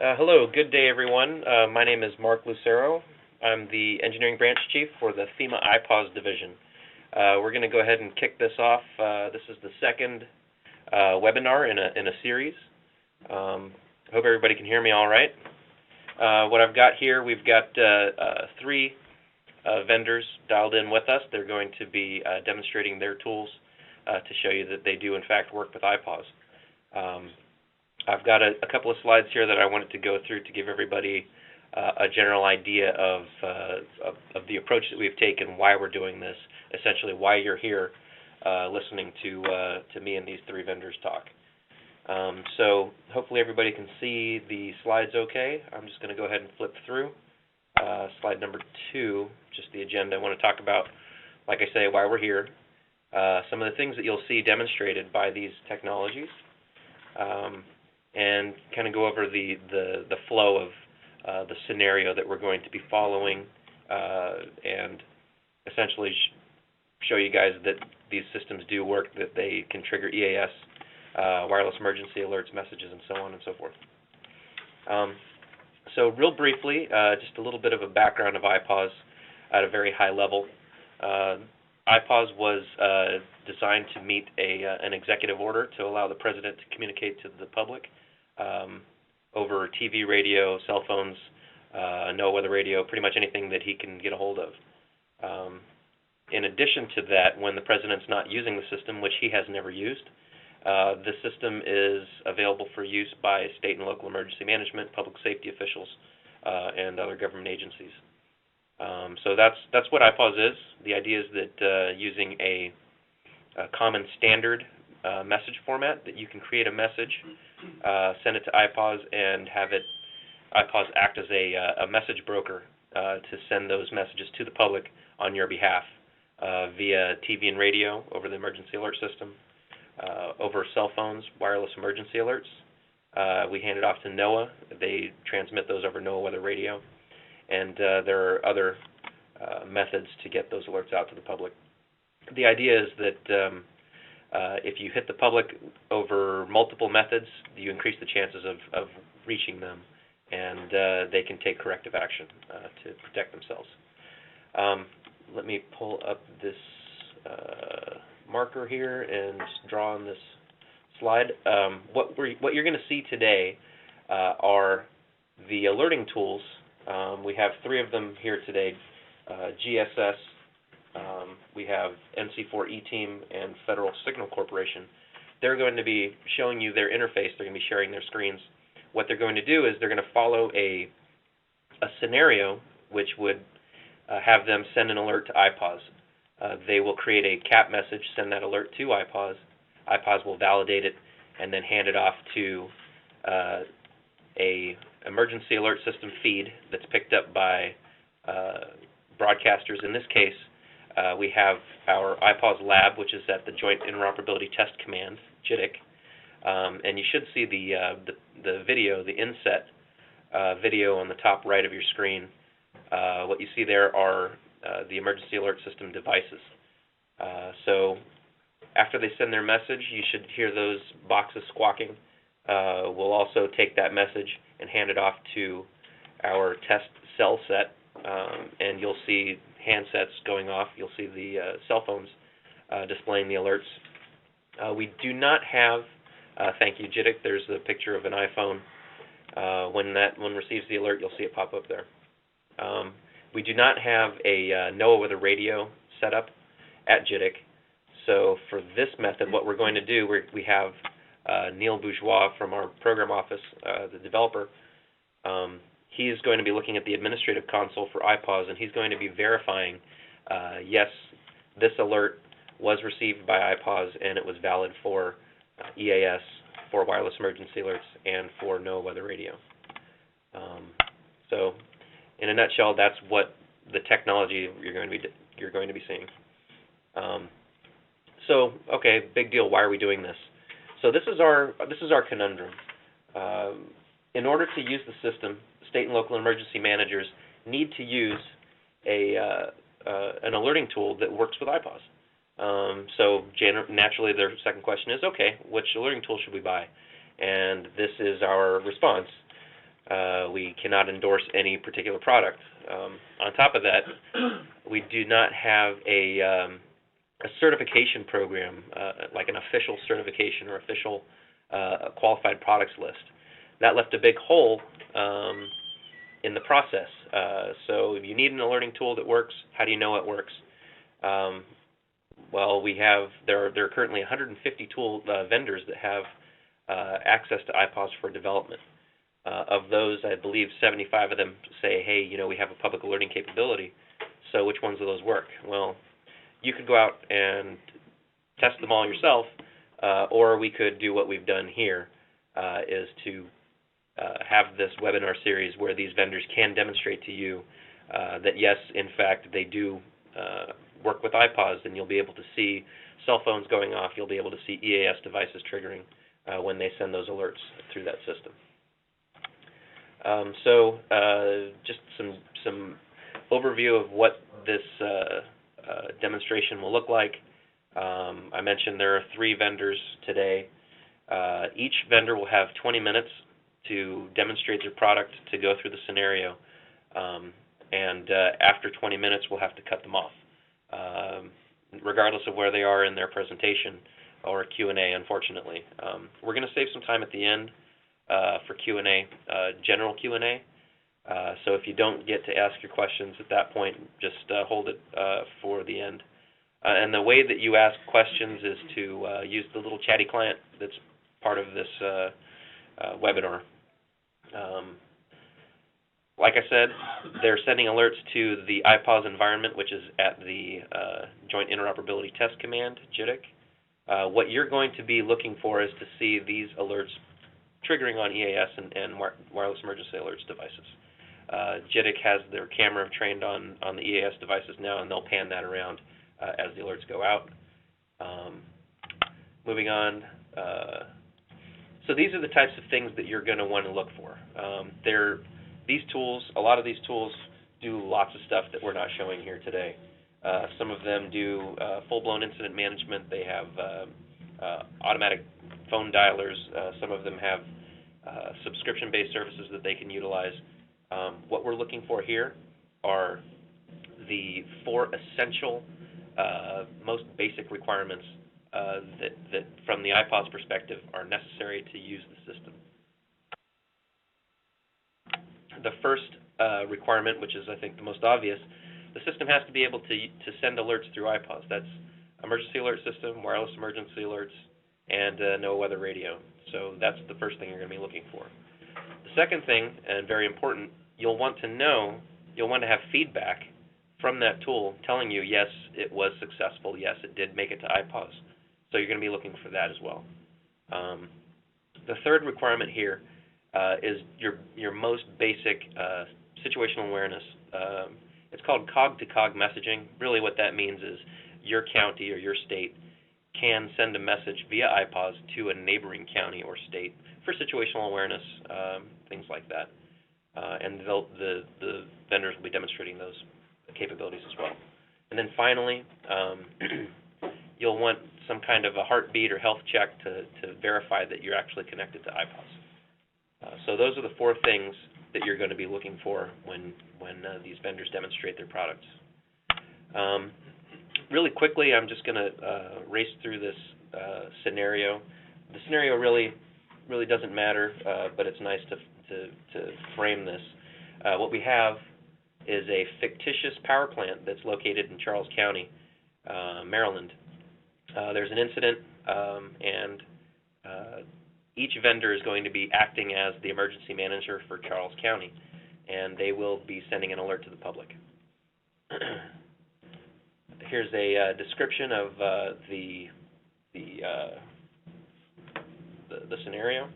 Hello, good day everyone. My name is Mark Lucero. I'm the Engineering Branch Chief for the FEMA IPAWS Division. We're going to go ahead and kick this off. This is the second webinar in a series. Hope everybody can hear me all right. What I've got here, we've got three vendors dialed in with us. They're going to be demonstrating their tools to show you that they do in fact work with IPAWS. I've got a couple of slides here that I wanted to go through to give everybody a general idea of the approach that we've taken, why we're doing this, essentially why you're here listening to me and these three vendors talk. So hopefully everybody can see the slides okay. I'm just going to go ahead and flip through. Slide number 2, just the agenda. I want to talk about, like I say, why we're here, some of the things that you'll see demonstrated by these technologies, and kind of go over the flow of the scenario that we're going to be following, and essentially show you guys that these systems do work, that they can trigger EAS, wireless emergency alerts, messages, and so on and so forth. So real briefly, just a little bit of a background of IPAWS at a very high level. IPAWS was designed to meet an executive order to allow the President to communicate to the public over TV, radio, cell phones, no weather radio, pretty much anything that he can get a hold of. In addition to that, when the President's not using the system, which he has never used, the system is available for use by state and local emergency management, public safety officials, and other government agencies. So that's what IPAWS is. The idea is that using a common standard message format, that you can create a message, send it to IPAWS, and have IPAWS act as a message broker to send those messages to the public on your behalf via TV and radio over the emergency alert system, over cell phones, wireless emergency alerts. We hand it off to NOAA. They transmit those over NOAA weather radio. And there are other methods to get those alerts out to the public. The idea is that if you hit the public over multiple methods, you increase the chances of reaching them, and they can take corrective action to protect themselves. Let me pull up this marker here and draw on this slide. What you're going to see today are the alerting tools. We have 3 of them here today, GSS, we have NC4 E-Team, and Federal Signal Corporation. They're going to be showing you their interface. They're going to be sharing their screens. What they're going to do is they're going to follow a scenario which would have them send an alert to IPAWS. They will create a CAP message, send that alert to IPAWS. IPAWS will validate it and then hand it off to a emergency alert system feed that's picked up by broadcasters. In this case, we have our IPAWS lab, which is at the Joint Interoperability Test Command, JITC, and you should see the video, the inset video on the top right of your screen. What you see there are the emergency alert system devices. So after they send their message, you should hear those boxes squawking. We'll also take that message and hand it off to our test cell set, and you'll see handsets going off. You'll see the cell phones displaying the alerts. We do not have, thank you, JITC, there's a picture of an iPhone. When that one receives the alert, you'll see it pop up there. We do not have a NOAA weather radio set up at JITC. So for this method, what we're going to do, we have Neil Bourgeois from our program office, the developer. He is going to be looking at the administrative console for IPAWS, and he's going to be verifying, yes, this alert was received by IPAWS and it was valid for EAS, for wireless emergency alerts, and for NOAA weather radio. So in a nutshell, that's what the technology you're going to be seeing. So, okay, big deal. Why are we doing this? So this is our conundrum. In order to use the system, state and local emergency managers need to use an alerting tool that works with IPAWS. So naturally, their second question is, okay, which alerting tool should we buy? And this is our response. We cannot endorse any particular product. On top of that, we do not have a certification program, like an official certification or official qualified products list. That left a big hole in the process. So if you need an alerting tool that works, how do you know it works? Well, there are currently 150 vendors that have access to IPAWS for development. Of those, I believe 75 of them say, hey, we have a public alerting capability, so which ones of those work? Well, you could go out and test them all yourself, or we could do what we've done here, is to have this webinar series where these vendors can demonstrate to you that, yes, in fact, they do work with IPAWS, and you'll be able to see cell phones going off. You'll be able to see EAS devices triggering when they send those alerts through that system. Just some overview of what this demonstration will look like. I mentioned there are 3 vendors today. Each vendor will have 20 minutes to demonstrate their product, to go through the scenario, and after 20 minutes we'll have to cut them off, regardless of where they are in their presentation or Q&A, unfortunately. We're going to save some time at the end for Q&A, general Q&A. So if you don't get to ask your questions at that point, just hold it for the end. And the way that you ask questions is to use the little chatty client that's part of this webinar. Like I said, they're sending alerts to the IPAWS environment, which is at the Joint Interoperability Test Command, JITC. What you're going to be looking for is to see these alerts triggering on EAS and wireless emergency alerts devices. JITC has their camera trained on the EAS devices now, and they'll pan that around as the alerts go out. Moving on, so these are the types of things that you're going to want to look for. A lot of these tools do lots of stuff that we're not showing here today. Some of them do full-blown incident management. They have automatic phone dialers. Some of them have subscription-based services that they can utilize. What we're looking for here are the 4 essential, most basic requirements that, from the IPAWS perspective, are necessary to use the system. The first requirement, which is, I think, the most obvious, the system has to be able to send alerts through IPAWS. That's emergency alert system, wireless emergency alerts, and NOAA weather radio. So that's the first thing you're going to be looking for. The second thing, and very important, you'll want to have feedback from that tool telling you, yes, it was successful, yes, it did make it to IPAWS. So you're going to be looking for that as well. The third requirement here is your most basic situational awareness. It's called cog-to-cog messaging. Really what that means is your county or your state can send a message via IPAWS to a neighboring county or state for situational awareness, things like that. And the vendors will be demonstrating those capabilities as well. And then finally, you'll want some kind of a heartbeat or health check to verify that you're actually connected to IPAWS. So those are the 4 things that you're going to be looking for when these vendors demonstrate their products. Really quickly, I'm just going to race through this scenario. The scenario really doesn't matter, but it's nice to frame this. What we have is a fictitious power plant that's located in Charles County, Maryland. There's an incident, and each vendor is going to be acting as the emergency manager for Charles County, and they will be sending an alert to the public. Here's a description of the scenario.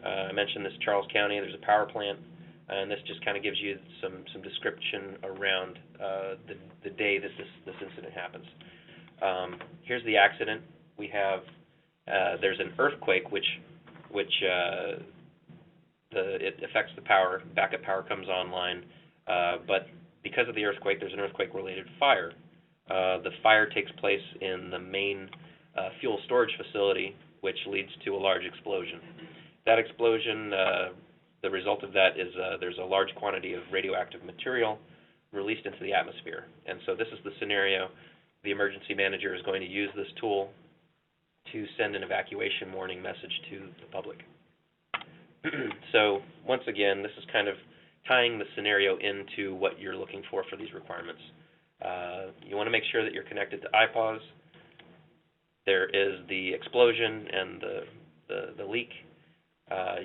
I mentioned this Charles County. There's a power plant, and this just kind of gives you some description around the day that this incident happens. Here's the accident. We have there's an earthquake which it affects the power. Backup power comes online, but because of the earthquake, there's an earthquake-related fire. The fire takes place in the main fuel storage facility, which leads to a large explosion. That explosion the result of that is there's a large quantity of radioactive material released into the atmosphere. And so this is the scenario. The emergency manager is going to use this tool to send an evacuation warning message to the public. So once again, this is kind of tying the scenario into what you're looking for these requirements. You want to make sure that you're connected to IPAWS. There is the explosion and the leak.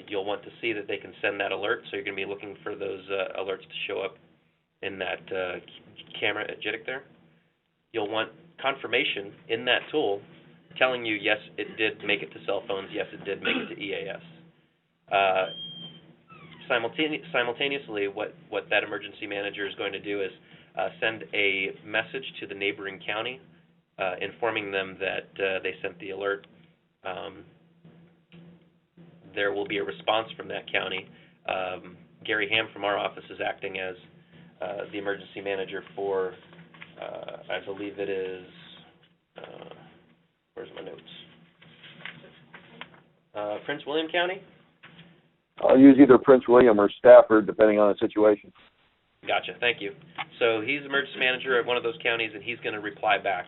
You'll want to see that they can send that alert, so you're going to be looking for those alerts to show up in that camera at JITC there. You'll want confirmation in that tool telling you, yes, it did make it to cell phones, yes, it did make it to EAS. Simultaneously, what that emergency manager is going to do is send a message to the neighboring county informing them that they sent the alert. There will be a response from that county. Gary Ham from our office is acting as the emergency manager for, I believe it is, where's my notes? Prince William County? I'll use either Prince William or Stafford, depending on the situation. Gotcha, thank you. So he's emergency manager at one of those counties, and he's going to reply back.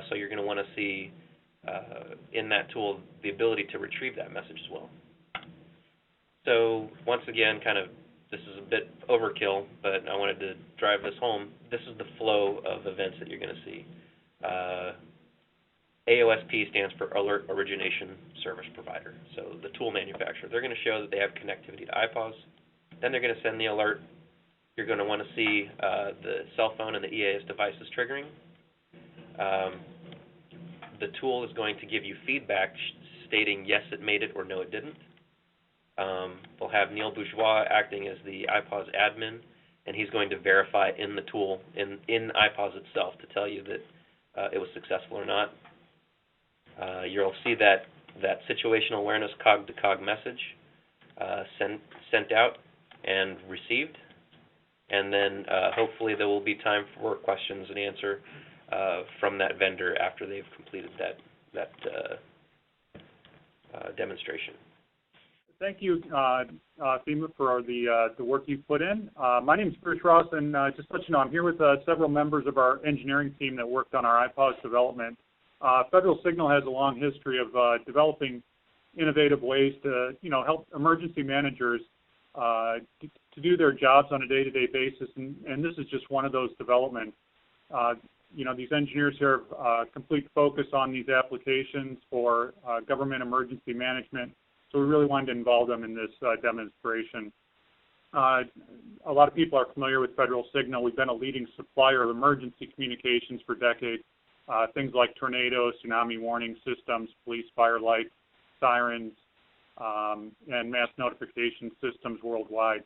So you're going to want to see in that tool the ability to retrieve that message as well. So once again, kind of, this is a bit overkill, but I wanted to drive this home. This is the flow of events that you're going to see. AOSP stands for Alert Origination Service Provider. So the tool manufacturer, they're going to show that they have connectivity to IPAWS. Then they're going to send the alert. You're going to want to see the cell phone and the EAS devices triggering. The tool is going to give you feedback stating yes, it made it, or no, it didn't. We'll have Neil Bourgeois acting as the IPAWS admin, and he's going to verify in the tool, in IPAWS itself, to tell you that it was successful or not. You'll see that situational awareness cog-to-cog message sent out and received, and then hopefully there will be time for questions and answer from that vendor after they've completed that demonstration. Thank you, FEMA, for the work you've put in. My name is Bruce Ross, and just to let you know, I'm here with several members of our engineering team that worked on our IPAWS development. Federal Signal has a long history of developing innovative ways to, help emergency managers to do their jobs on a day-to-day basis, and this is just one of those developments. These engineers here have complete focus on these applications for government emergency management, so we really wanted to involve them in this demonstration. A lot of people are familiar with Federal Signal. We've been a leading supplier of emergency communications for decades. Things like tornado, tsunami warning systems, police fire lights, sirens, and mass notification systems worldwide.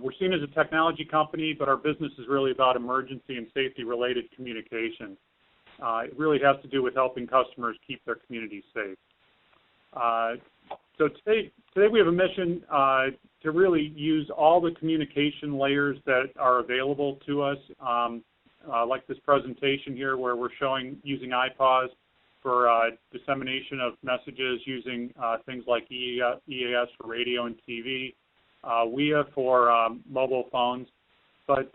We're seen as a technology company, but our business is really about emergency and safety-related communications. It really has to do with helping customers keep their communities safe. So today we have a mission to really use all the communication layers that are available to us, like this presentation here where we're using IPAWS for dissemination of messages using things like EAS for radio and TV, WIA for mobile phones. But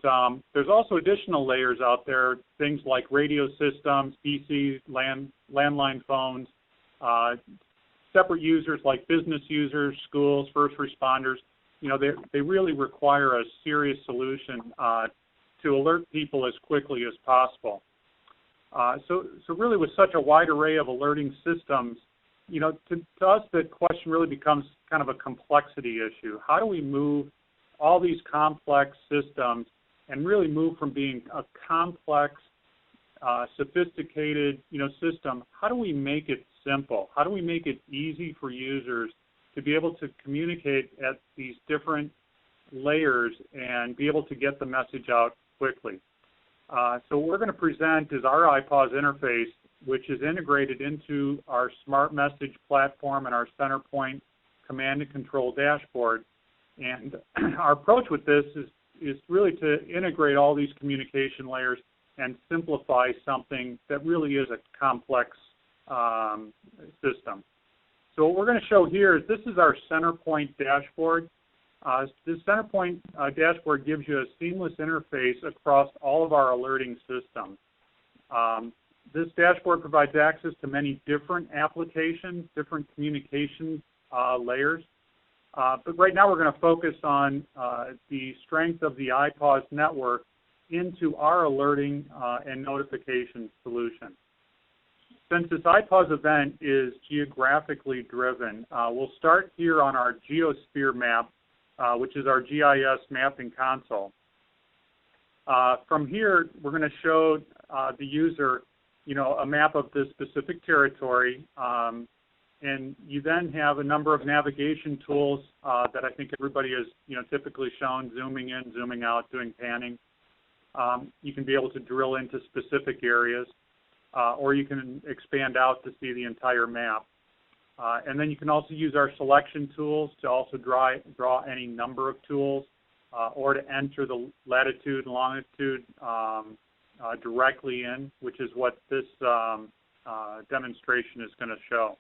there's also additional layers out there, things like radio systems, PCs, landline phones, separate users like business users, schools, first responders. They really require a serious solution to alert people as quickly as possible. So really, with such a wide array of alerting systems, to us, the question really becomes kind of a complexity issue. How do we move all these complex systems and really move from being a complex, sophisticated, system? How do we make it simple? How do we make it easy for users to be able to communicate at these different layers and be able to get the message out quickly? So what we're going to present is our IPAWS interface, which is integrated into our smart message platform and our CenterPoint command and control dashboard. And our approach with this is really to integrate all these communication layers and simplify something that really is a complex system. So what we're going to show here is this is our CenterPoint dashboard. This CenterPoint dashboard gives you a seamless interface across all of our alerting systems. This dashboard provides access to many different applications, different communication layers. But right now we're going to focus on the strength of the IPAWS network into our alerting and notification solution. Since this IPAWS event is geographically driven, we'll start here on our geosphere map, which is our GIS mapping console. From here, we're going to show the user, a map of this specific territory, and you then have a number of navigation tools that I think everybody has, typically shown: zooming in, zooming out, doing panning. You can be able to drill into specific areas, or you can expand out to see the entire map. And then you can also use our selection tools to also draw any number of tools, or to enter the latitude and longitude directly in, which is what this demonstration is going to show.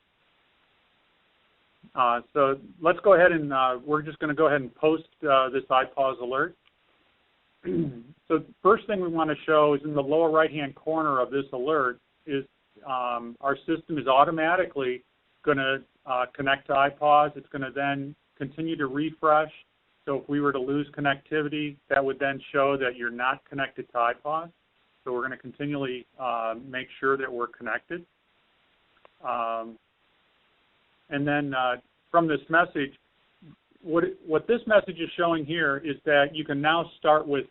So let's go ahead and we're just going to go ahead and post this IPAWS alert. So first thing we want to show is in the lower right-hand corner of this alert is our system is automatically going to connect to IPAWS. It's going to then continue to refresh. So if we were to lose connectivity, that would then show that you're not connected to IPAWS. So we're going to continually make sure that we're connected. And then from this message, what this message is showing here is that you can now start with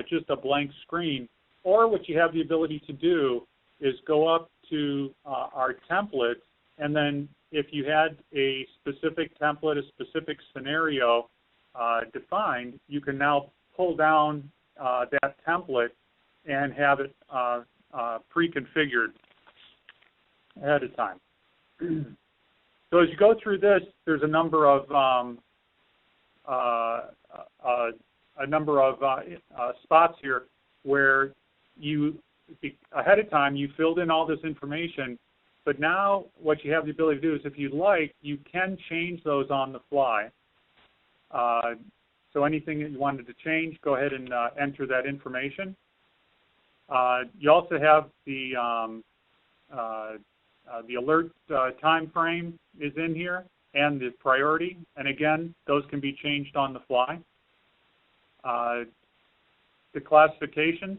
just a blank screen, or what you have the ability to do is go up to our templates, and then if you had a specific template, a specific scenario defined, you can now pull down that template and have it pre-configured ahead of time. So as you go through this, there's a number of spots here where you, ahead of time, you filled in all this information, but now what you have the ability to do is, if you'd like, you can change those on the fly. So anything that you wanted to change, go ahead and enter that information. You also have the alert time frame is in here, and the priority, and again, those can be changed on the fly. The classifications,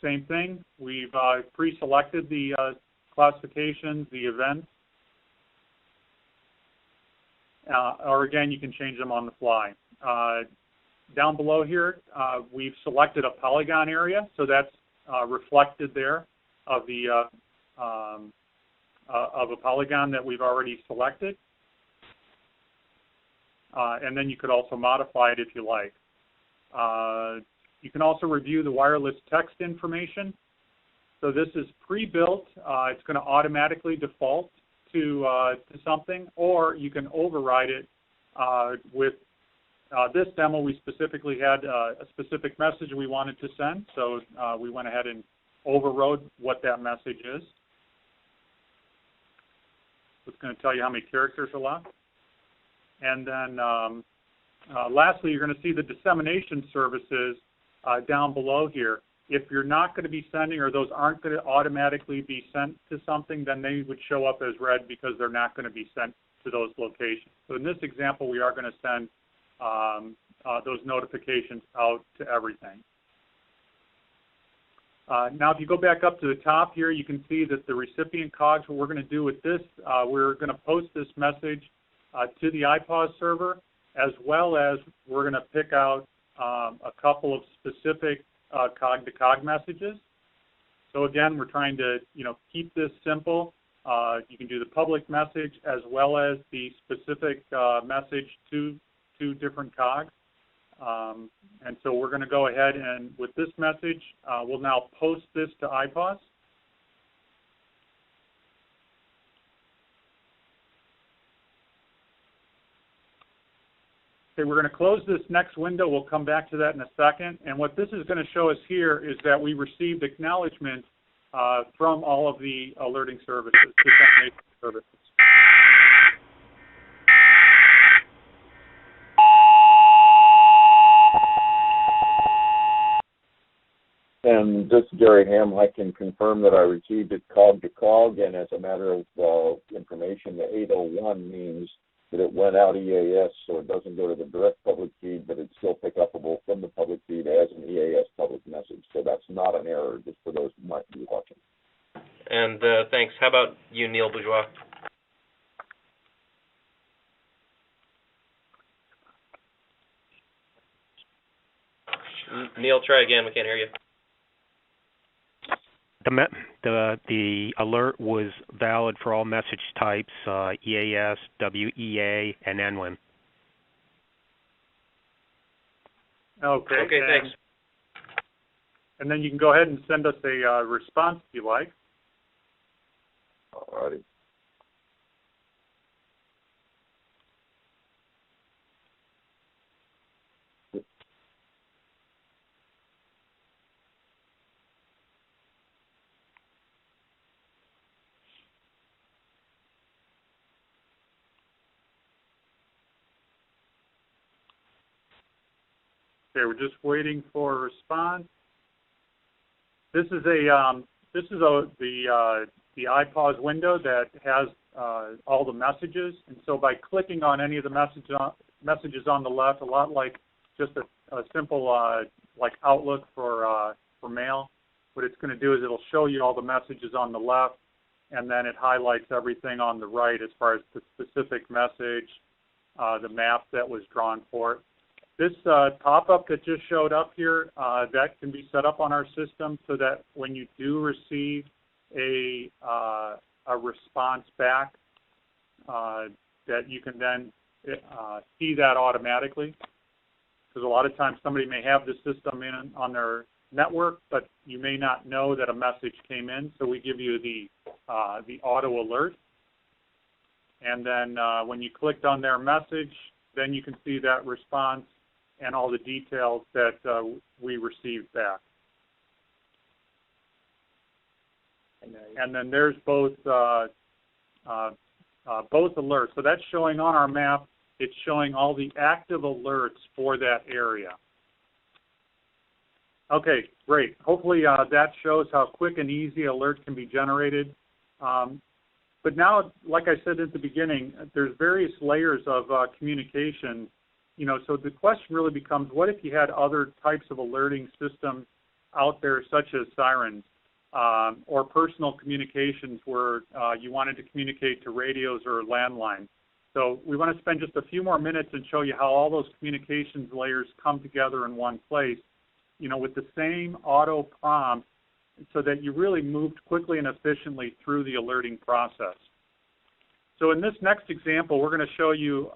same thing. We've pre-selected the classifications, the events, or again, you can change them on the fly. Down below here, we've selected a polygon area, so that's reflected there of the of a polygon that we've already selected. And then you could also modify it if you like. You can also review the wireless text information. So this is pre-built. It's going to automatically default to something, or you can override it with this demo. We specifically had a specific message we wanted to send, so we went ahead and overrode what that message is. It's going to tell you how many characters are left. And then lastly, you're going to see the dissemination services down below here. If you're not going to be sending, or those aren't going to automatically be sent to something, then they would show up as red because they're not going to be sent to those locations. So in this example, we are going to send those notifications out to everything. Now, if you go back up to the top here, you can see that the recipient cogs, what we're going to do with this, we're going to post this message to the IPAWS server, as well as we're going to pick out a couple of specific cog-to-cog messages. So again, we're trying to keep this simple. You can do the public message as well as the specific message to different cogs. And so we're going to go ahead and with this message, we'll now post this to IPAWS. Okay, we're going to close this next window. We'll come back to that in a second. And what this is going to show us here is that we received acknowledgement from all of the alerting services, dissemination services. And this is Gary Ham. I can confirm that I received it cog to cog, and as a matter of information, the 801 means that it went out EAS, so it doesn't go to the direct public feed, but it's still pick upable from the public feed as an EAS public message. So that's not an error, just for those who might be watching. And thanks. How about you, Neil Bourgeois? Neil, try again. We can't hear you. The alert was valid for all message types, EAS, WEA, and NWIN. Okay, thanks. And then you can go ahead and send us a response if you like. All righty. Okay, we're just waiting for a response. This is the IPAWS window that has all the messages, and so by clicking on any of the messages on the left, a lot like just a simple like Outlook for mail, what it's going to do is it'll show you all the messages on the left, and then it highlights everything on the right as far as the specific message, the map that was drawn for it. This pop-up that just showed up here, that can be set up on our system so that when you do receive a response back, that you can then see that automatically. Because a lot of times somebody may have the system in on their network, but you may not know that a message came in. So we give you the auto alert, and then when you clicked on their message, then you can see that response and all the details that we received back. And then there's both alerts. So that's showing on our map. It's showing all the active alerts for that area. Okay, great. Hopefully that shows how quick and easy alert can be generated. But now, like I said at the beginning, there's various layers of communication. You know, so the question really becomes, what if you had other types of alerting systems out there, such as sirens, or personal communications where you wanted to communicate to radios or landlines? So we want to spend just a few more minutes and show you how all those communications layers come together in one place, you know, with the same auto prompt, so that you really moved quickly and efficiently through the alerting process. So in this next example, we're going to show you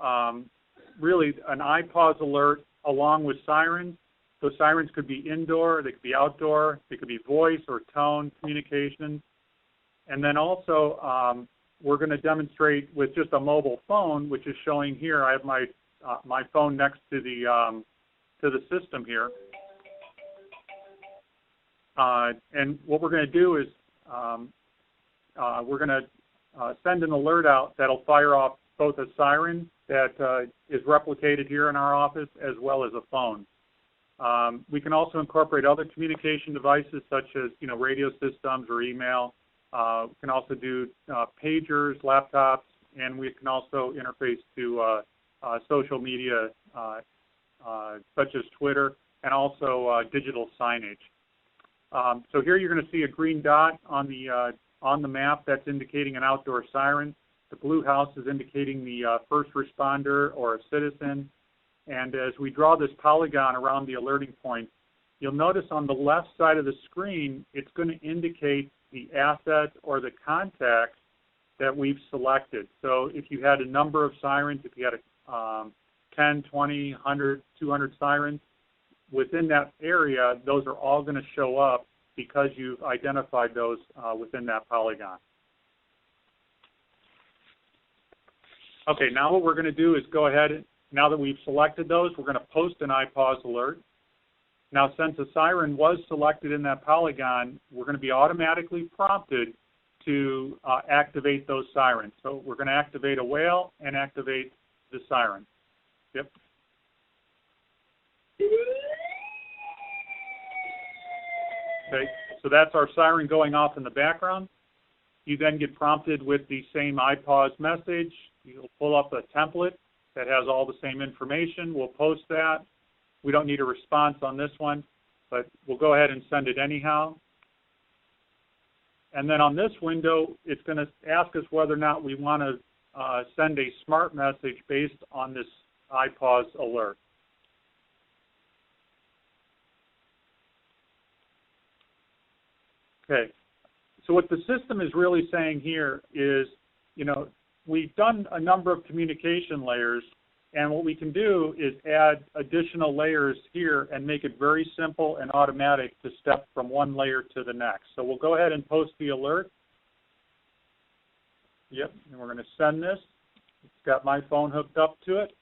really an IPAWS alert along with sirens. So sirens could be indoor, they could be outdoor, they could be voice or tone communications. And then also we're going to demonstrate with just a mobile phone, which is showing here. I have my phone next to the system here. And what we're going to do is we're going to send an alert out that'll fire off both a siren that is replicated here in our office, as well as a phone. We can also incorporate other communication devices such as, you know, radio systems or email. We can also do pagers, laptops, and we can also interface to social media such as Twitter, and also digital signage. So here you're going to see a green dot on the map that's indicating an outdoor siren. The blue house is indicating the first responder or a citizen. And as we draw this polygon around the alerting point, you'll notice on the left side of the screen, it's going to indicate the asset or the contact that we've selected. So if you had a number of sirens, if you had 10, 20, 100, 200 sirens, within that area, those are all going to show up because you've identified those within that polygon. Okay, now what we're going to do is go ahead, now that we've selected those, we're going to post an IPAWS alert. Now, since a siren was selected in that polygon, we're going to be automatically prompted to activate those sirens. So we're going to activate a whale and activate the siren. Yep. Okay, so that's our siren going off in the background. You then get prompted with the same IPAWS message. You'll pull up a template that has all the same information. We'll post that. We don't need a response on this one, but we'll go ahead and send it anyhow. And then on this window, it's going to ask us whether or not we want to send a smart message based on this IPAWS alert. Okay, so what the system is really saying here is, you know, we've done a number of communication layers, and what we can do is add additional layers here and make it very simple and automatic to step from one layer to the next. So we'll go ahead and post the alert. Yep, and we're going to send this. It's got my phone hooked up to it.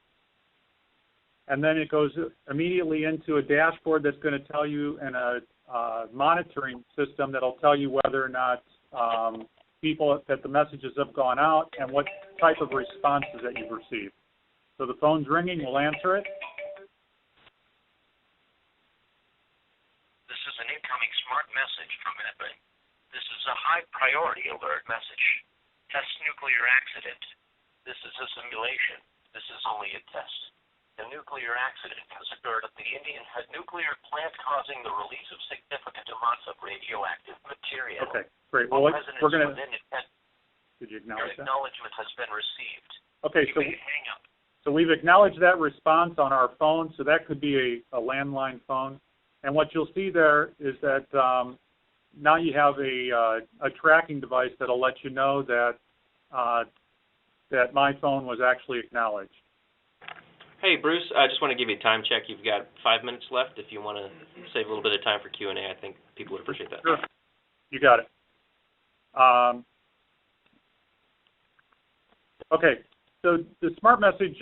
And then it goes immediately into a dashboard that's going to tell you, and a monitoring system that'll tell you whether or not that the messages have gone out and what type of responses that you've received. So the phone's ringing, we'll answer it. This is an incoming smart message from Edwin. This is a high priority alert message. Test nuclear accident. This is a simulation. This is only a test. A nuclear accident has occurred at the Indian Head nuclear plant, causing the release of significant amounts of radioactive material. Okay, great. Well, we're going to... Did you acknowledge that? Acknowledgement has been received. Okay, so hang up. So we've acknowledged that response on our phone, so that could be a landline phone. And what you'll see there is that now you have a tracking device that'll let you know that that my phone was actually acknowledged. Hey, Bruce, I just want to give you a time check. You've got 5 minutes left. If you want to save a little bit of time for Q&A, I think people would appreciate that. Sure. You got it. Okay. So the smart message,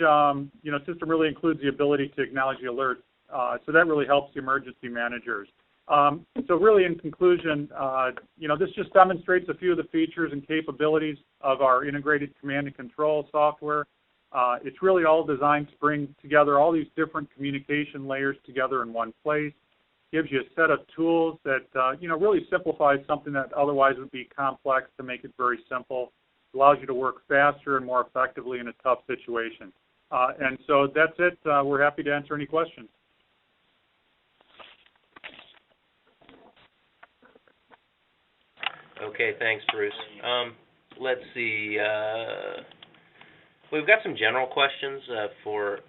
system really includes the ability to acknowledge the alert. So that really helps the emergency managers. So really, in conclusion, this just demonstrates a few of the features and capabilities of our integrated command and control software. It's really all designed to bring together all these different communication layers together in one place. Gives you a set of tools that, really simplifies something that otherwise would be complex to make it very simple. Allows you to work faster and more effectively in a tough situation. And so that's it. We're happy to answer any questions. Okay, thanks, Bruce. Let's see. We've got some general questions for.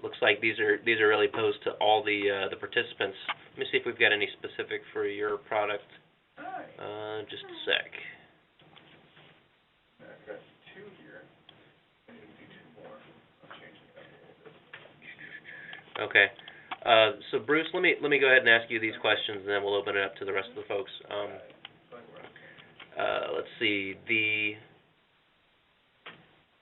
Looks like these are really posed to all the participants. Let me see if we've got any specific for your product. Just a sec. I've got two here. I need to do two more. I'm changing it up a little bit. Okay. So Bruce, let me go ahead and ask you these questions, and then we'll open it up to the rest of the folks. Let's see.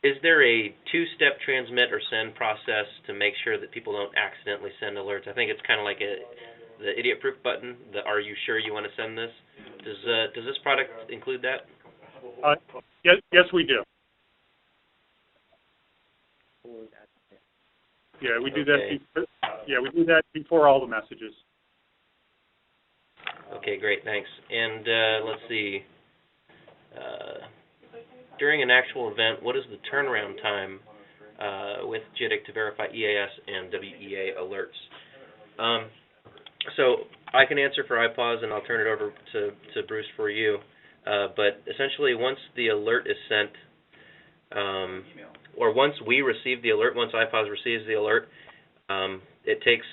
Is there a two-step transmit or send process to make sure that people don't accidentally send alerts? I think it's kind of like the idiot-proof button. The "Are you sure you want to send this?" Does this product include that? Yes, we do. Yeah, we do Okay. that. We do that before all the messages. Okay, great, thanks. And let's see. During an actual event, what is the turnaround time with JITC to verify EAS and WEA alerts? So I can answer for IPAWS, and I'll turn it over to Bruce for you. But essentially, once the alert is sent, or once we receive the alert, once IPAWS receives the alert, it takes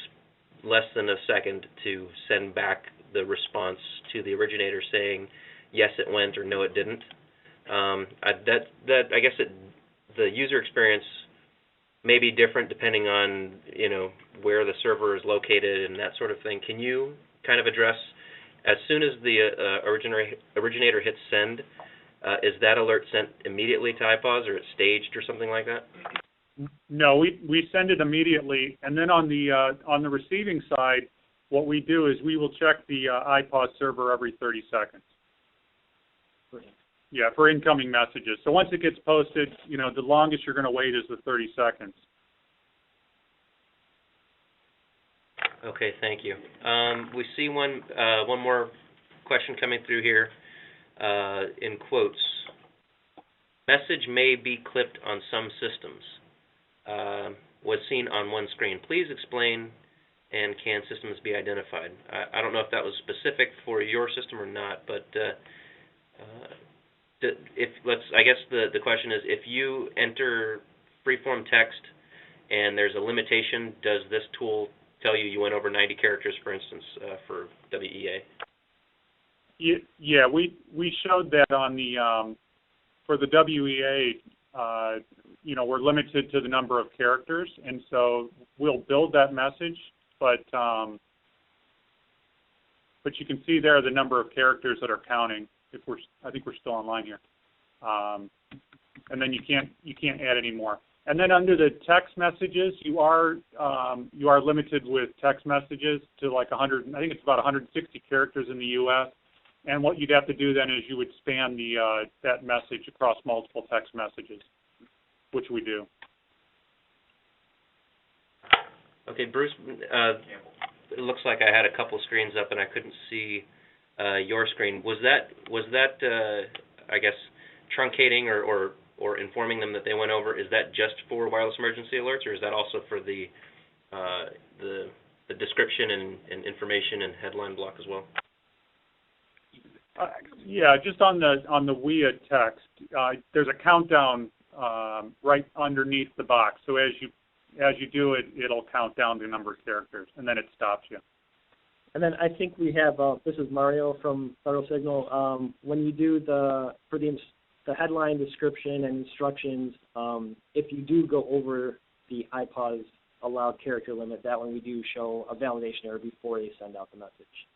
less than a second to send back the response to the originator saying, yes, it went, or no, it didn't. I guess the user experience may be different depending on where the server is located and that sort of thing. Can you kind of address, as soon as the originator hits send, is that alert sent immediately to IPAWS, or it's staged or something like that? No, we send it immediately, and then on the receiving side, what we do is we will check the IPAWS server every 30 seconds. Yeah, for incoming messages. So once it gets posted, the longest you're going to wait is the 30 seconds. Okay, thank you. We see one more question coming through here in quotes. Message may be clipped on some systems. Was seen on one screen. Please explain, and can systems be identified? I don't know if that was specific for your system or not, but I guess the question is, if you enter freeform text and there's a limitation, does this tool tell you went over 90 characters, for instance, for WEA? Yeah, we showed that on the for the WEA. We're limited to the number of characters, and so we'll build that message, but you can see there the number of characters that are counting. I think we're still online here, and then you can't add any more. And then under the text messages, you are limited with text messages to like 100. I think it's about 160 characters in the U.S. And what you'd have to do then is you would span that message across multiple text messages, which we do. Okay, Bruce, it looks like I had a couple screens up and I couldn't see your screen. Was that I guess, truncating or informing them that they went over? Is that just for wireless emergency alerts, or is that also for the description and information and headline block as well? Yeah, just on the WEA text, there's a countdown right underneath the box. So as you do it, it'll count down the number of characters, and then it stops you. And then I think we have, this is Mario from Federal Signal. When you do the headline description and instructions, if you do go over the IPAWS allowed character limit, that one we do show a validation error before they send out the message.